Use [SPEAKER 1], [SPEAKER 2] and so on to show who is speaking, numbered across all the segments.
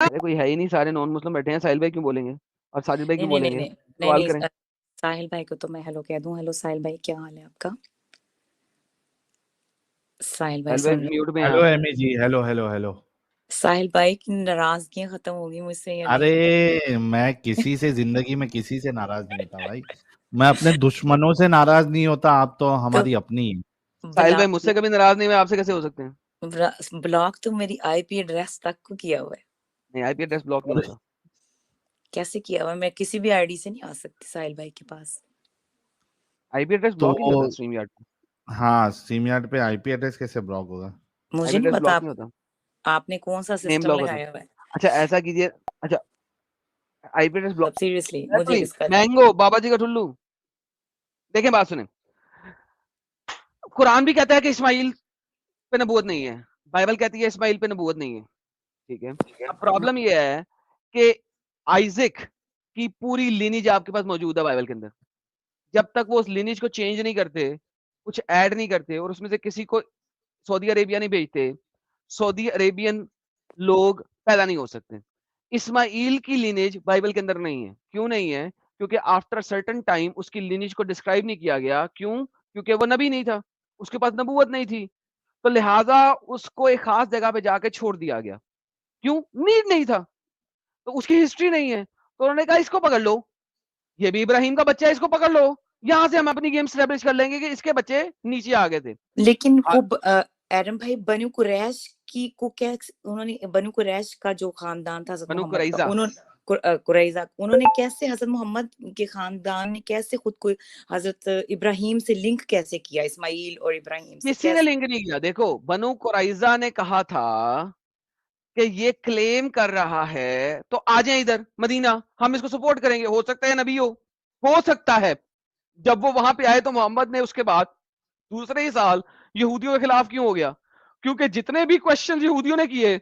[SPEAKER 1] ارے کوئی ہے ہی نہیں, سارے نان مسلم بیٹھے ہیں, ساحل بھائی کیوں بولیں گے اور ساجد بھائی کیوں بولیں گے؟ سوال کریں.
[SPEAKER 2] ساحل بھائی کو تو میں ہیلو کہہ دوں. ہیلو ساحل بھائی, کیا حال ہے آپ کا؟ ساحل بھائی
[SPEAKER 1] ساحل بھائی
[SPEAKER 2] سن رہے؟
[SPEAKER 1] میوٹ میں ہیں
[SPEAKER 3] ہیلو
[SPEAKER 1] آپ.
[SPEAKER 3] ایمی جی, ہیلو ہیلو ہیلو.
[SPEAKER 2] ساحل بھائی کی ناراضگیاں ختم ہوگی مجھ سے یا نہیں؟
[SPEAKER 3] ارے میں کسی سے زندگی میں کسی سے ناراض نہیں ہوتا بھائی, میں اپنے دشمنوں سے ناراض نہیں ہوتا, آپ تو ہماری اپنی ہیں.
[SPEAKER 1] ساحل بھائی مجھ سے کبھی ناراض نہیں ہوئے, آپ سے کیسے ہو سکتے ہیں؟
[SPEAKER 2] بلاک تو میری آئی پی ایڈریس تک کو کیا ہوا ہے.
[SPEAKER 1] نہیں, آئی پی ایڈریس بلاک نہیں ہوتا.
[SPEAKER 2] کیسے کیا ہوا ہے؟ میں کسی بھی آئی ڈی سے نہیں آ سکتی ساحل بھائی کے پاس.
[SPEAKER 1] آئی پی ایڈریس
[SPEAKER 3] تو
[SPEAKER 1] بلاک ہی نہیں ہوتا اسٹریم یارڈ پہ.
[SPEAKER 3] ہاں, اسٹریم یارڈ پہ آئی پی ایڈریس کیسے بلاک ہوگا؟
[SPEAKER 1] آئی
[SPEAKER 2] مجھے
[SPEAKER 1] پی
[SPEAKER 2] نہیں
[SPEAKER 1] ایڈریس
[SPEAKER 2] پتا
[SPEAKER 1] بلاک نہیں ہوتا,
[SPEAKER 2] آپ نے کون سا
[SPEAKER 1] نیم
[SPEAKER 2] سسٹم
[SPEAKER 1] بلاک ہوتا.
[SPEAKER 2] لگایا ہوا ہے.
[SPEAKER 1] اچھا ایسا کیجیے, اچھا آئی پی ایڈریس بلاک.
[SPEAKER 2] اب سیریسلی مجھے اس کا
[SPEAKER 1] مینگو بابا جی کا ٹھلو, دیکھیں بات سنیں, قرآن بھی کہتا ہے کہ اسماعیل پہ نبوت نہیں ہے, بائبل کہتی ہے اسماعیل پہ نبوت نہیں ہے, ٹھیک ہے. اب پرابلم یہ ہے کہ آئزک کی پوری لینیج آپ کے پاس موجود ہے بائبل کے اندر. جب تک وہ اس لینیج کو چینج نہیں کرتے, کچھ ایڈ نہیں کرتے, اور اس میں سے کسی کو سعودی عربیہ نہیں بھیجتے, سعودی عربین لوگ پیدا نہیں ہو سکتے. اسماعیل کی لینیج بائبل کے اندر نہیں ہے. کیوں نہیں ہے؟ کیونکہ آفٹر سرٹن ٹائم اس کی لینیج کو ڈسکرائب نہیں کیا گیا. کیوں؟ کیونکہ وہ نبی نہیں تھا, اس کے پاس نبوت نہیں تھی, تو لہٰذا اس کو ایک خاص جگہ پہ جا کے چھوڑ دیا گیا. کیوں؟ نیڈ نہیں تھا, تو اس کی ہسٹری نہیں ہے, تو انہوں نے کہا اس کو پکڑ لو, یہ بھی ابراہیم کا بچہ ہے, اس کو پکڑ لو, یہاں سے ہم اپنی گیم اسٹیبلش کر لیں گے کہ اس کے بچے نیچے آ گئے تھے.
[SPEAKER 2] لیکن وہ ایڈم بھائی بنو قریش کی کو کیا انہوں نے, بنو قریش کا جو خاندان تھا حضرت
[SPEAKER 1] بنو
[SPEAKER 2] محمد کا,
[SPEAKER 1] قریظہ,
[SPEAKER 2] قریظہ, انہوں نے کیسے حضرت محمد کے خاندان نے کیسے خود کو حضرت ابراہیم سے لنک کیسے کیا, اسماعیل اور ابراہیم سے
[SPEAKER 1] کسی نے
[SPEAKER 2] کیسے؟
[SPEAKER 1] لنک نہیں کیا. دیکھو بنو قریظہ نے کہا تھا کہ یہ کلیم کر رہا ہے تو آ جائیں ادھر مدینہ, ہم اس کو سپورٹ کریں گے, ہو سکتا ہے نبی ہو سکتا ہے. جب وہ وہاں پہ آئے تو محمد نے اس کے بعد دوسرے ہی سال یہودیوں کے خلاف کیوں ہو گیا؟ کیونکہ جتنے بھی کوشچن یہودیوں نے کیے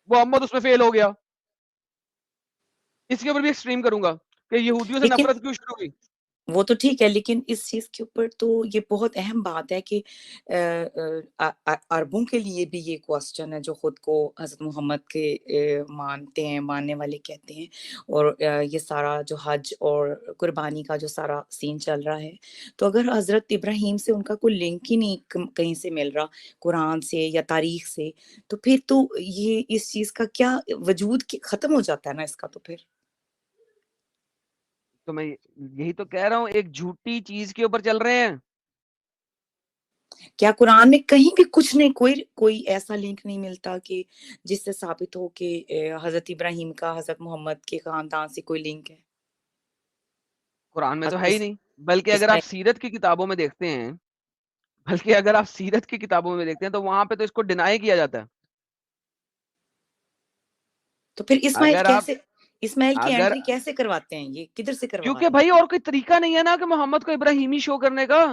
[SPEAKER 1] محمد اس میں فیل ہو گیا. اس کے اوپر بھی ایکسٹریم کروں گا کہ یہودیوں سے نفرت کیوں شروع ہوئی.
[SPEAKER 2] وہ تو ٹھیک ہے, لیکن اس چیز کے اوپر تو یہ بہت اہم بات ہے کہ عربوں کے لیے بھی یہ کوسچن ہے جو خود کو حضرت محمد کے مانتے ہیں, ماننے والے کہتے ہیں, اور یہ سارا جو حج اور قربانی کا جو سارا سین چل رہا ہے, تو اگر حضرت ابراہیم سے ان کا کوئی لنک ہی نہیں کہیں سے مل رہا, قرآن سے یا تاریخ سے, تو پھر تو یہ اس چیز کا کیا وجود ختم ہو جاتا ہے نا اس کا. تو پھر
[SPEAKER 1] تو میں یہی تو کہہ رہا ہوں, ایک جھوٹی چیز کے اوپر چل رہے ہیں.
[SPEAKER 2] کیا قرآن میں کہیں بھی کچھ نہیں, کوئی ایسا لنک نہیں ملتا کہ جس سے ثابت ہو کہ حضرت ابراہیم کا حضرت محمد کے خاندان سے کوئی لنک ہے؟
[SPEAKER 1] قرآن میں تو ہے ہی نہیں. بلکہ اگر آپ سیرت کی کتابوں میں دیکھتے ہیں, تو وہاں پہ تو اس کو ڈینائی کیا جاتا ہے.
[SPEAKER 2] تو پھر اسماعیل کی انٹری کیسے کرواتے ہیں, یہ کدھر سے کروا رہے ہیں؟
[SPEAKER 1] کیونکہ بھائی اور کوئی طریقہ نہیں ہے نا کہ محمد کو ابراہیمی شو کرنے کا.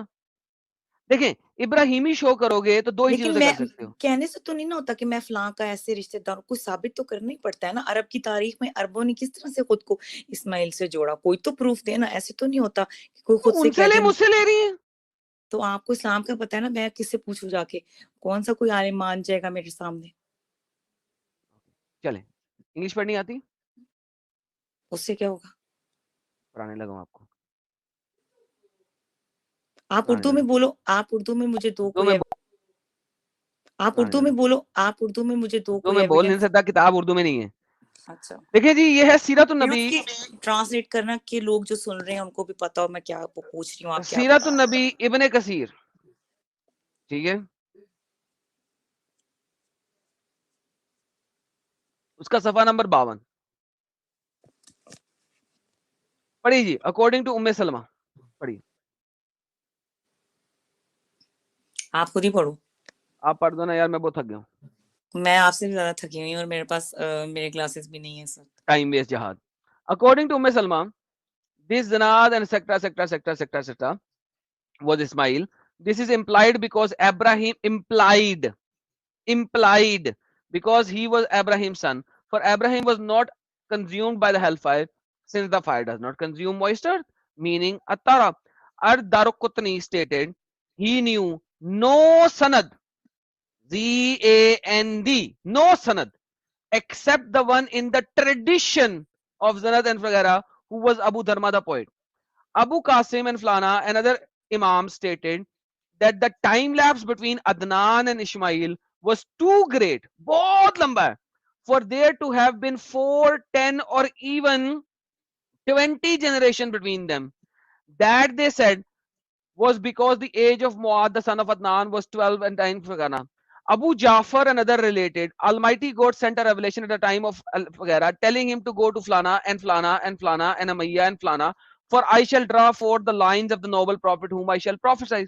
[SPEAKER 1] دیکھیں ابراہیمی شو کرو گے تو دو ہی چیزوں سے کر سکتے ہو.
[SPEAKER 2] کہنے سے تو نہیں نا ہوتا کہ میں فلاں کا ایسے رشتہ دار, کچھ ثابت تو کرنا ہی پڑتا ہے نا. عرب کی تاریخ میں عربوں نے کس طرح سے خود کو اسماعیل سے جوڑا, کوئی تو پروف دینا. ایسے تو نہیں ہوتا کہ کوئی خود سے
[SPEAKER 1] ان سے لے, مجھ سے لے رہی ہیں.
[SPEAKER 2] تو آپ کو اسلام کا پتہ ہے نا, میں کس سے پوچھوں جا کے, کون سا کوئی عالم مان جائے گا میرے سامنے؟
[SPEAKER 1] چلیں, انگلش پڑھنی آتی,
[SPEAKER 2] اس سے کیا ہوگا؟
[SPEAKER 1] پڑھانے لگا آپ کو.
[SPEAKER 2] آپ اردو میں بولو, آپ اردو میں مجھے دو کوئی, آپ اردو میں بولو, آپ اردو میں مجھے دو کوئی
[SPEAKER 1] میں بول نہیں
[SPEAKER 2] ایویڈنس.
[SPEAKER 1] سکتا, کتاب اردو میں نہیں ہے.
[SPEAKER 2] اچھا
[SPEAKER 1] دیکھیں جی, یہ ہے سیرت النبی.
[SPEAKER 2] ٹرانسلیٹ کرنا کہ لوگ جو سن رہے ہیں ان کو بھی پتا ہو میں کیا پوچھ رہی ہوں, آپ کیا
[SPEAKER 1] سیرت النبی ابن کثیر, ٹھیک ہے, اس کا صفحہ نمبر 52 پڑھی جی. اکارڈنگ ٹو ام سلمہ, پڑھی.
[SPEAKER 2] آپ خود ہی پڑھو.
[SPEAKER 1] آپ پڑھ دو نا یار, میں بہت تھک گیا ہوں.
[SPEAKER 2] میں آپ سے بھی زیادہ تھکی ہوئی ہوں اور میرے پاس میرے کلاسز بھی نہیں ہیں سر.
[SPEAKER 1] ٹائم ویسٹ جہاد. اکارڈنگ ٹو ام سلمہ, this Zanad and etc. was Ismail. This is implied because Abraham implied because he was Abraham's son. For Abraham was not consumed by the hellfire, since the fire does not consume moist earth, meaning Attara. Ad-Darqutni stated he knew no sanad, Z-A-N-D, no sanad, except the one in the tradition of Zanat and Fagara, who was Abu Dharma the poet. Abu Qasim and Flana, another Imam, stated that the time lapse between Adnan and Ishmael was too great, bahut lamba hai, for there to have been 4, 10 or even 20 generations between them. That, they said, was because the age of Muad, the son of Adnan, was 12 and 9 Fagana. Abu Ja'far and other related, Almighty God sent a revelation at the time of Fagara, telling him to go to Flana and Flana and Flana and Amayya and Flana, for I shall draw forth the lines of the noble prophet whom I shall prophesy.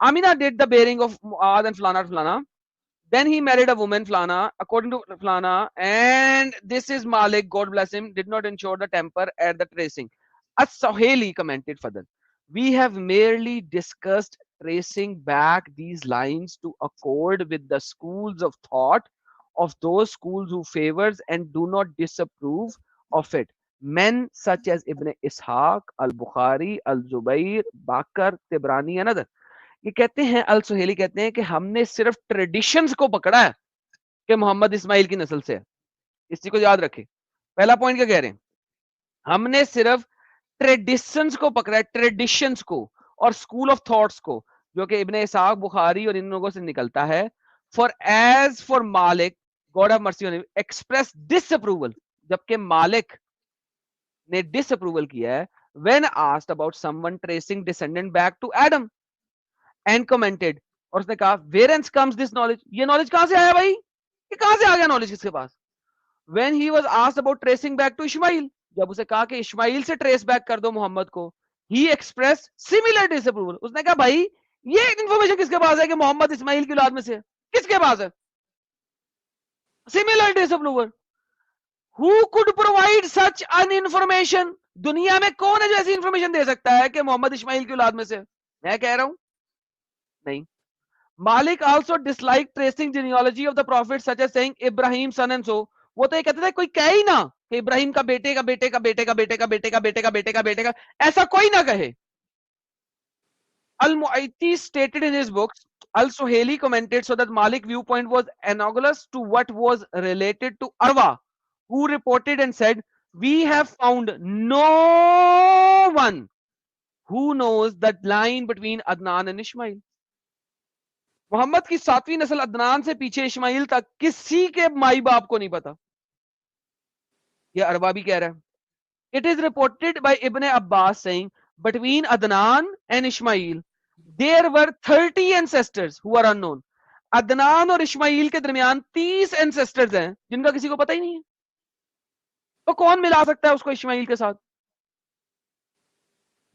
[SPEAKER 1] Amina did the bearing of Muad and Flana. Then he married a woman, Flana, according to Flana, and this is Malik, God bless him, did not ensure the temper at the tracing. As-Suhaili commented further, we have merely discussed tracing back these lines to accord with the schools of thought of those schools who favors and do not disapprove of it. Men such as Ibn Ishaq, Al-Bukhari, Al-Zubayr, Bakr, Tibrani and others. یہ کہتے ہیں السہیلی کہتے ہیں کہ ہم نے صرف traditions کو پکڑا ہے کہ محمد اسماعیل کی نسل سے ہے. اس چیز کو یاد رکھے. پہلا پوائنٹ کیا کہہ رہے ہیں؟ ہم نے صرف ٹریڈیشنز کو پکڑا ہے, ٹریڈیشنز کو اور اسکول آف تھاٹس کو, جو کہ ابن اسحاق, بخاری اور ان لوگوں سے نکلتا ہے. Far as far Malik, god of mercy on ہم, ایکسپریس ڈس اپروول, جبکہ مالک نے ڈس اپروول کیا ہے when asked about someone tracing descendant back to Adam. And commented, اور اس نے کہا whence comes this knowledge, یہ knowledge کہاں سے آیا بھائی, یہ کہاں سے آ گیا knowledge کس کے پاس. when he was asked about tracing back to Ishmael, جب اسے کہا کہ اسماعیل سے ٹریس بیک کر دو محمد کو, he expressed similar disapproval. اس نے کہا بھائی یہ انفارمیشن کس کے پاس ہے کہ محمد اسماعیل کی اولاد میں سے, کس کے پاس ہے. similar disapproval. who could provide such an information, دنیا میں کون ہے جو ایسی انفارمیشن دے سکتا ہے کہ محمد اسماعیل کی اولاد میں سے. میں کہہ رہا ہوں نہیں. Malik also dislike tracing genealogy of the prophet such as seeing Ibrahim son and so. وہ تو یہ کہتے تھے کوئی کہے ہی نہ کہ ابراہیم کا بیٹے کا بیٹے کا بیٹے کا بیٹے کا بیٹے کا بیٹے کا بیٹے کا بیٹے کا, ایسا کوئی نہ کہے. Al-Mu'ayti stated in his books, Al-Suhaili commented, so that Malik viewpoint was analogous to what was related to Arwa, who reported and said, we have found no one who knows that line between Adnan and Ishmael. محمد کی 7ویں نسل عدنان سے پیچھے اسماعیل تک کسی کے مائی باپ کو نہیں پتا. یہ اروا بھی کہہ رہا ہے. It is reported by Ibn Abbas saying, between Adnan and Ishmael there were 30 ancestors who are unknown. Adnan اور اسماعیل کے درمیان 30 ancestors ہیں جن کا کسی کو پتہ ہی نہیں ہے. تو کون ملا سکتا ہے اس کو اسماعیل کے ساتھ؟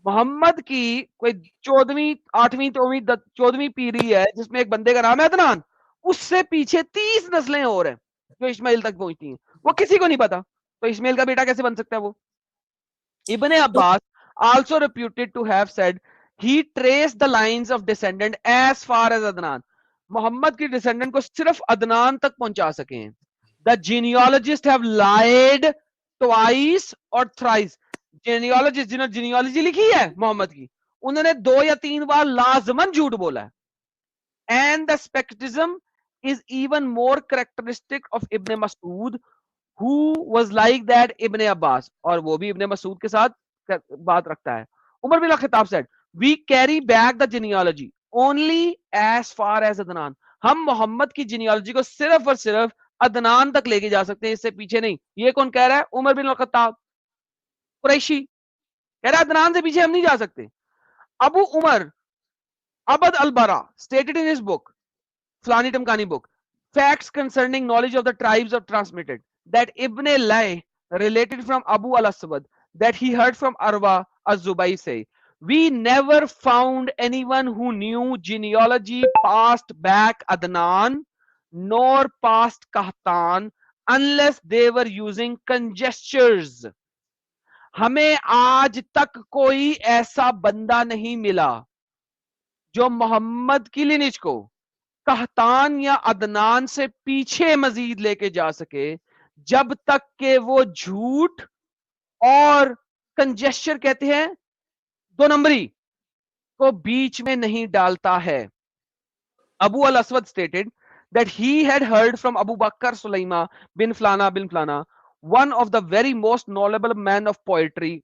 [SPEAKER 1] محمد کی کوئی 14ویں 8ویں 14ویں پیری ہے جس میں ایک بندے کا نام ہے عدنان, اس سے پیچھے 30 نسلیں اور ہیں جو اسماعیل تک پہنچتی ہیں, وہ کسی کو نہیں پتا. تو اسماعیل کا بیٹا کیسے بن سکتا ہے وہ؟ ابن عباس also reputed to have said he traced the lines of descendant as far as Adnan. محمد کی ڈسینڈنٹ کو صرف عدنان تک پہنچا سکے ہیں. The genealogists have lied twice or thrice. جینیالوجسٹ جنہوں نے جینیالوجی لکھی ہے محمد کی, انہوں نے 2 یا 3 بار لازمن جھوٹ بولا ہے. And the skepticism is even more characteristic of Ibn Mas'ud, who was like that Ibn Abbas, اور وہ بھی ابن مسعود کے ساتھ بات رکھتا ہے. عمر بن الخطاب said, we carry back the genealogy only as far as Adnan. ہم محمد کی جینیالوجی کو صرف اور صرف عدنان تک لے کے جا سکتے ہیں, اس سے پیچھے نہیں. یہ کون کہہ رہا ہے؟ عمر بن الخطاب قریشی کہہ رہا ہے عدنان سے پیچھے ہم نہیں جا سکتے. ابو عمر عبد البرا stated in his book, فلانی ٹمکانی book, facts concerning knowledge of the tribes of transmitted, that Ibn Lay related from Abu al-Aswad that he heard from Arwa az-Zubayr say, we never found anyone who knew genealogy past back Adnan nor past Kahtan unless they were using conjectures. ہمیں آج تک کوئی ایسا بندہ نہیں ملا جو محمد کی لینیج کو قحطان یا عدنان سے پیچھے مزید لے کے جا سکے جب تک کہ وہ جھوٹ اور کنجسچر کہتے ہیں 2 نمبری کو بیچ میں نہیں ڈالتا ہے. ابو الاسود stated that he had heard from Abu Bakr Sulaima bin Flana, one of the very most knowledgeable men of poetry,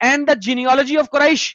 [SPEAKER 1] and the genealogy of Quraysh,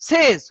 [SPEAKER 1] says,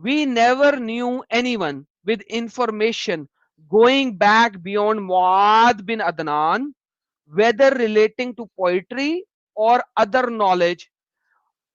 [SPEAKER 1] we never knew anyone with information going back beyond Muad bin Adnan, whether relating to poetry or other knowledge,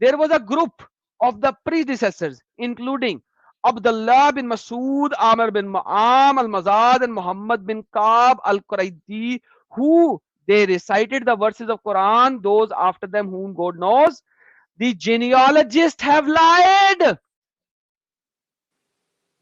[SPEAKER 1] there was a group of the predecessors including Abdullah bin Masud, Amr bin Ma'am al-Mazad and Muhammad bin Ka'b al-Quraidi, who they recited the verses of Quran, those after them whom God knows. The genealogists have lied.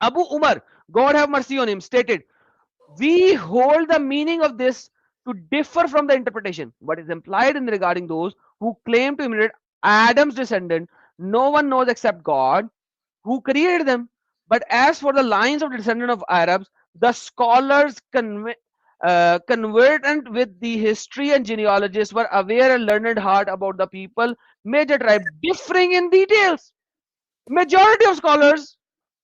[SPEAKER 1] Abu Umar, God have mercy on him, stated, we hold the meaning of this to differ from the interpretation. What is implied in regarding those who claim to imitate Adam's descendant, no one knows except God, who created them. But as for the lines of the descendant of Arabs, the scholars conversant with the history and genealogists were aware and learned hard about the people, major tribe, differing in details. Majority of scholars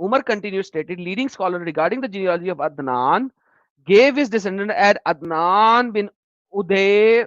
[SPEAKER 1] Umar continued, stated, leading scholar regarding the genealogy of Adnan gave his descendant as Adnan bin Uday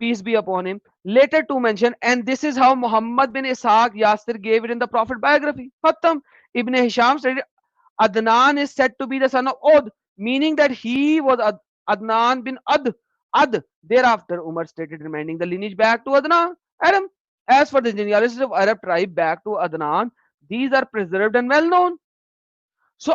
[SPEAKER 1] peace be upon him, later to mention, and this is how Muhammad bin Ishaq Yasir gave it in the Prophet biography. Khatam. Ibn Hisham stated Adnan is said to be the son of Od, meaning that he was Adnan bin Ad. Thereafter Umar stated, reminding the lineage back to Adnan, Adam. As for the genealogies of Arab tribe back to Adnan, these are preserved and well known. So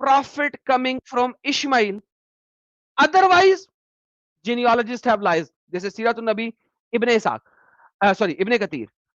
[SPEAKER 1] prophet coming from Ishmael. Otherwise, genealogists have lies. This is Sirat al-Nabi Ibn Ishaq. Ibn Kathir.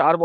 [SPEAKER 1] 4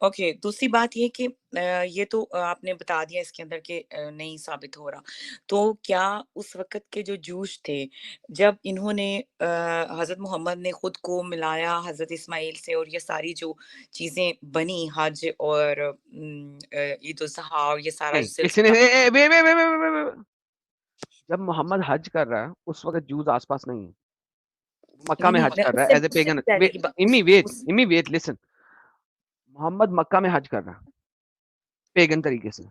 [SPEAKER 2] okay, دوسری بات یہ کہ یہ تو آپ نے بتا دیا اس کے اندر کہ نہیں ثابت ہو رہا، تو کیا اس وقت کے جو جوش تھے جب انہوں نے حضرت محمد نے خود کو ملایا حضرت اسماعیل سے، اور یہ ساری جو چیزیں بنی حج اور عید الاضحیٰ اور یہ سارا
[SPEAKER 1] نہیں،
[SPEAKER 2] سلسلہ،
[SPEAKER 1] جب محمد حج کر رہا ہے اس وقت جوز آس پاس نہیں ہے، مکہ
[SPEAKER 2] نہیں
[SPEAKER 1] میں
[SPEAKER 2] نہیں،
[SPEAKER 1] حج
[SPEAKER 2] میں
[SPEAKER 1] کر رہا
[SPEAKER 2] اس
[SPEAKER 1] ہے
[SPEAKER 2] سے
[SPEAKER 1] ایز اے
[SPEAKER 2] اس سے
[SPEAKER 1] پیگن.
[SPEAKER 2] بھی پہلے کی بات
[SPEAKER 1] امی ویٹ لسن. محمد مکہ میں حج کر رہا ہے پیگن طریقے سے.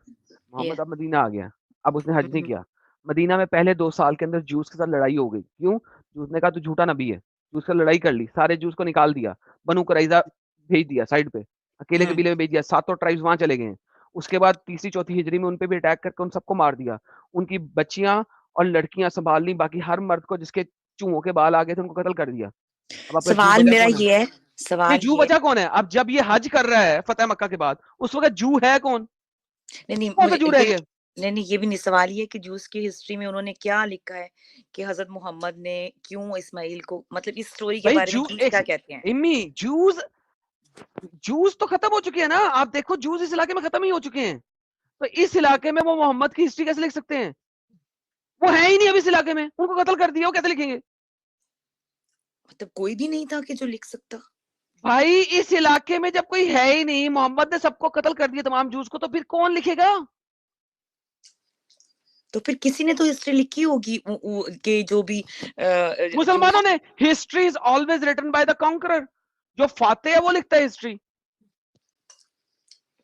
[SPEAKER 1] محمد اب مدینہ آ گیا، اب اس نے حج نہیں کیا. مدینہ میں پہلے 2 سال کے اندر جوس کے ساتھ لڑائی ہو گئی. کیوں؟ جوس نے کہا تو جھوٹا نبی ہے. جوس سے لڑائی کر لی، سارے جوس کو نکال دیا، بنو قریظہ بھیج دیا سائڈ پہ، اکیلے قبیلے میں بھیج دیا. 7 ٹرائبز وہاں چلے گئے ہیں. اس کے بعد 3ری 4تھی ہجری میں ان پہ بھی اٹیک کر کے ان سب کو مار دیا. ان کی بچیاں اور لڑکیاں سنبھال لی، باقی ہر مرد کو جس کے چوہوں کے بال آ گئے تھے ان کو قتل کر دیا. اب آپ کا جو
[SPEAKER 2] سوال
[SPEAKER 1] بچا
[SPEAKER 2] میرا
[SPEAKER 1] کون ہے؟
[SPEAKER 2] یہ ہے،
[SPEAKER 1] نہیں،
[SPEAKER 2] سوال
[SPEAKER 1] جو
[SPEAKER 2] یہ
[SPEAKER 1] بچا کون ہے؟ اب جب یہ حج کر رہا ہے فتح مکہ کے بعد، اس وقت جو ہے کون؟
[SPEAKER 2] نہیں
[SPEAKER 1] کون سا
[SPEAKER 2] مجھے
[SPEAKER 1] جو رہ گیا؟
[SPEAKER 2] نہیں یہ بھی نہیں، سوال یہ کہ جوس کی ہسٹری میں انہوں نے کیا لکھا ہے کہ حضرت محمد نے کیوں اسماعیل کو، مطلب اس سٹوری کے
[SPEAKER 1] بھائی
[SPEAKER 2] بارے میں کیا کہتے ہیں؟
[SPEAKER 1] امی جوز تو ختم ہو چکے ہیں نا. آپ دیکھو جوز اس علاقے میں ختم ہی ہو چکے ہیں، تو اس علاقے میں وہ محمد کی ہسٹری کیسے لکھ سکتے ہیں؟ وہ ہے ہی نہیں اب اس علاقے میں، ان کو قتل کر دیا، وہ کیسے لکھیں گے؟
[SPEAKER 2] مطلب کوئی بھی نہیں تھا کہ جو لکھ سکتا؟
[SPEAKER 1] بھائی اس علاقے میں جب کوئی ہے ہی نہیں، محمد نے سب کو قتل کر دیا تمام جوز کو، تو پھر کون لکھے گا؟
[SPEAKER 2] تو پھر کسی نے تو ہسٹری لکھی ہوگی کہ جو بھی
[SPEAKER 1] مسلمانوں نے. History is always written by the conqueror. جو فاتح ہے وہ لکھتا ہے ہسٹری.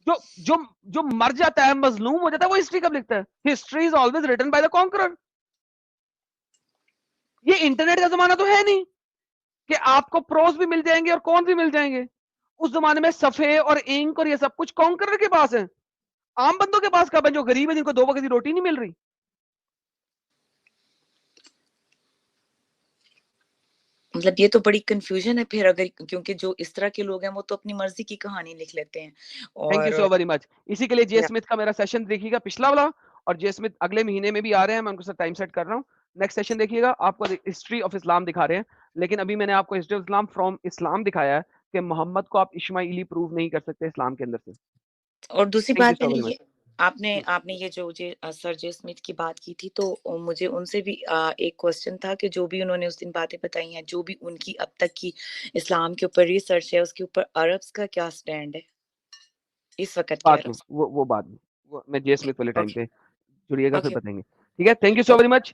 [SPEAKER 1] جو جو جو مر جاتا ہے، مظلوم ہو جاتا ہے، وہ ہسٹری کب لکھتا ہے؟ History is always written by the conqueror. یہ انٹرنیٹ کا زمانہ تو ہے نہیں کہ آپ کو پروز بھی مل جائیں گے اور کون بھی مل جائیں گے. اس زمانے میں صفحے اور انک اور یہ سب کچھ کانکرر کے پاس ہے. عام بندوں کے پاس کب ہے جو غریب ہے، جن کو 2 وقت کی روٹی نہیں مل رہی؟
[SPEAKER 2] مطلب یہ تو بڑی کنفیوژن ہے پھر، اگر کیونکہ جو اس طرح کے لوگ ہیں وہ تو اپنی مرضی کی کہانی لکھ لیتے ہیں.
[SPEAKER 1] تھینک یو
[SPEAKER 2] اور
[SPEAKER 1] سو ویری مچ. اسی کے لیے جے اسمتھ کا میرا سیشن دیکھیے گا پچھلا والا، اور جے اسمتھ اگلے مہینے میں بھی آ رہے ہیں، میں ان کو ٹائم سیٹ کر رہا ہوں. نیکسٹ سیشن دیکھیے گا، آپ کو ہسٹری آف اسلام دکھا رہے ہیں. لیکن ابھی میں نے آپ کو ہسٹری آف اسلام فرام اسلام دکھایا ہے کہ محمد کو آپ اشماعیلی پروو نہیں کر سکتے اسلام کے اندر سے.
[SPEAKER 2] اور دوسری
[SPEAKER 1] تھینک یو
[SPEAKER 2] بات
[SPEAKER 1] سو
[SPEAKER 2] میں نے
[SPEAKER 1] ویری
[SPEAKER 2] یہ
[SPEAKER 1] مچ.
[SPEAKER 2] آپ نے یہ جو سر جے اسمتھ کی بات کی تھی، تو مجھے ان سے بھی ایک کوسچن تھا کہ جو بھی انہوں نے اس دن باتیں بتائی ہیں، جو بھی ان کی اب تک کی اسلام کے اوپر ریسرچ ہے، اس کے اوپر عربس کا کیا سٹینڈ ہے اس وقت کے
[SPEAKER 1] بعد میں
[SPEAKER 2] عربس؟
[SPEAKER 1] وہ بعد میں، وہ میں جے اسمتھ والے ٹائم
[SPEAKER 2] اوکے
[SPEAKER 1] پہ جڑیے گا پھر
[SPEAKER 2] اوکے
[SPEAKER 1] بتائیں گے. ٹھیک ہے، thank you so very much.